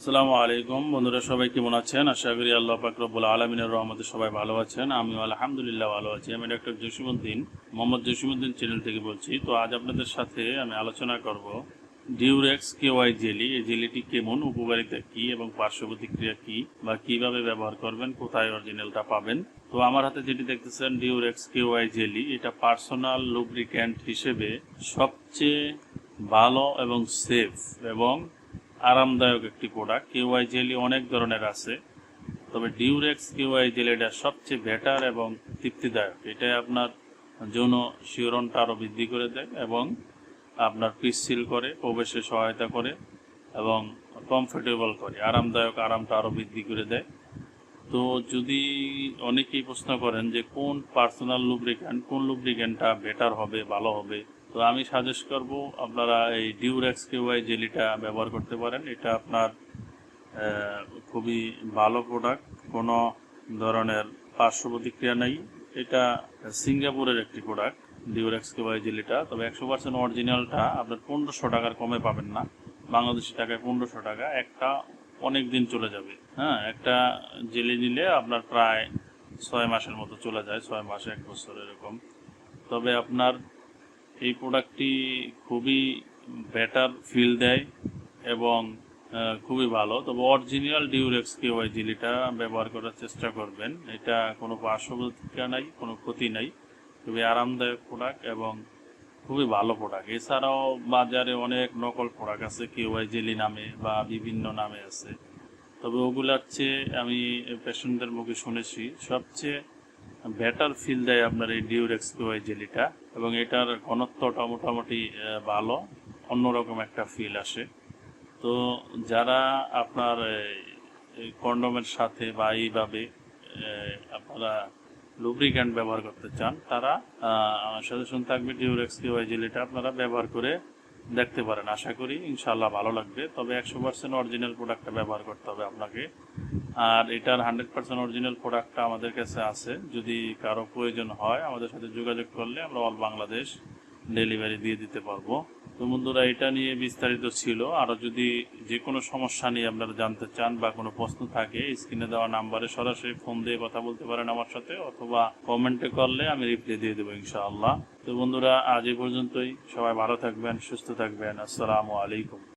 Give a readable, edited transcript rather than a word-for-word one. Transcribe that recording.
আসসালামু আলাইকুম বন্ধুরা, সবাই কেমন আছেন? আশা করি আল্লাহ পাক রব্বুল আলামিনের রহমতে সবাই ভালো আছেন। আমিও আলহামদুলিল্লাহ ভালো আছি। আমি ডক্টর জসিমউদ্দিন, মোহাম্মদ জসিমউদ্দিন চ্যানেল থেকে বলছি। তো আজ আপনাদের সাথে আমি আলোচনা করব ডিউরেক্স কেওয়াই জেলি। এই জেলিটি কেমন, উপকারিতা কি এবং পার্শ্ব প্রতিক্রিয়া কি, বা কিভাবে ব্যবহার করবেন, কোথায় অরিজিনালটা পাবেন। তো আমার হাতে যেটি দেখতেছেন ডিউরেক্স কেওয়াই জেলি, এটা পার্সোনাল লুব্রিক্যান্ট হিসেবে সবচেয়ে ভালো এবং সেফ এবং আরামদায়ক একটি প্রোডাক্ট। কেওয়াই জেলি অনেক ধরনের আছে, তবে ডিউরেক্স কেওয়াই জেলিটা সবচেয়ে বেটার এবং তৃপ্তিদায়ক। এটা আপনার যৌন শিহরণটা আরও বৃদ্ধি করে দেয় এবং আপনার পিচ্ছিল করে, প্রবেশে সহায়তা করে এবং কমফোর্টেবল করে, আরামটা আরও বৃদ্ধি করে দেয়। তো যদি অনেকেই প্রশ্ন করেন যে কোন পার্সোনাল কোন লুব্রিক্যান্টটা বেটার হবে, ভালো হবে, তো আমি সাজেস্ট করব আপনারা এই ডিউরেক্স কেওয়াই জেলিটা ব্যবহার করতে পারেন। এটা আপনার খুবই ভালো প্রোডাক্ট, কোনো ধরনের পার্শ্ব প্রতিক্রিয়া নেই। এটা সিঙ্গাপুরের একটি প্রোডাক্ট ডিউরেক্স কেওয়াই জেলিটা, তবে 100% অরিজিনালটা আপনার 1500 টাকার কমে পাবেন না। বাংলাদেশি টাকায় 1500 টাকা, একটা অনেক দিন চলে যাবে। হ্যাঁ, একটা জেলি নিলে আপনার প্রায় 6 মাসের মতো চলে যায়, 6 মাস 1 বছর এরকম। তবে আপনার এই প্রোডাক্টটি খুবই বেটার ফিল দেয় এবং খুবই ভালো। তবে অরিজিনাল ডিউরেক্স কেওয়াই জেলিটা ব্যবহার করার চেষ্টা করবেন। এটা কোনো পার্শ্ব প্রতিক্রিয়া নাই, কোনো ক্ষতি নাই, খুবই আরামদায়ক প্রোডাক্ট এবং খুবই ভালো প্রোডাক্ট। এছাড়াও বাজারে অনেক নকল প্রোডাক্ট আছে কেওয়াই জেলি নামে বা বিভিন্ন নামে আছে, তবে ওগুলার চেয়ে আমি পেশেন্টদের মুখে শুনেছি সবচেয়ে বেটার ফিল দেয় আপনার এই ডিউরেক্স কেওয়াই জেলিটা, এবং এটার ঘনত্বটা মোটামুটি ভালো, অন্যরকম একটা ফিল আসে। তো যারা আপনার এই কন্ডোমের সাথে বা এইভাবে আপনারা লুব্রিক্যান্ট ব্যবহার করতে চান, তারা সাজেশন থাকবে ডিউরেক্স কেওয়াই জেলিটা আপনারা ব্যবহার করে দেখতে পারেন। আশা করি ইনশাআল্লাহ ভালো লাগবে। তবে 100% অরিজিনাল প্রোডাক্টটা ব্যবহার করতে হবে আপনাকে। আর এটার 100% অরিজিনাল প্রোডাক্টটা আমাদের কাছে আছে। যদি কারো প্রয়োজন হয় আমাদের সাথে যোগাযোগ করলে আমরা অল বাংলাদেশ ডেলিভারি দিয়ে দিতে পারবো। তো বন্ধুরা, এটা নিয়ে বিস্তারিত ছিল। আরও যদি যে কোনো সমস্যা নিয়ে আপনারা জানতে চান বা কোনো প্রশ্ন থাকে, স্ক্রিনে দেওয়া নাম্বারে সরাসরি ফোন দিয়ে কথা বলতে পারেন আমার সাথে, অথবা কমেন্টে করলে আমি রিপ্লাই দিয়ে দেবো ইনশাআল্লাহ। তো বন্ধুরা, আজ এই পর্যন্তই। সবাই ভালো থাকবেন, সুস্থ থাকবেন। আসসালামু আলাইকুম।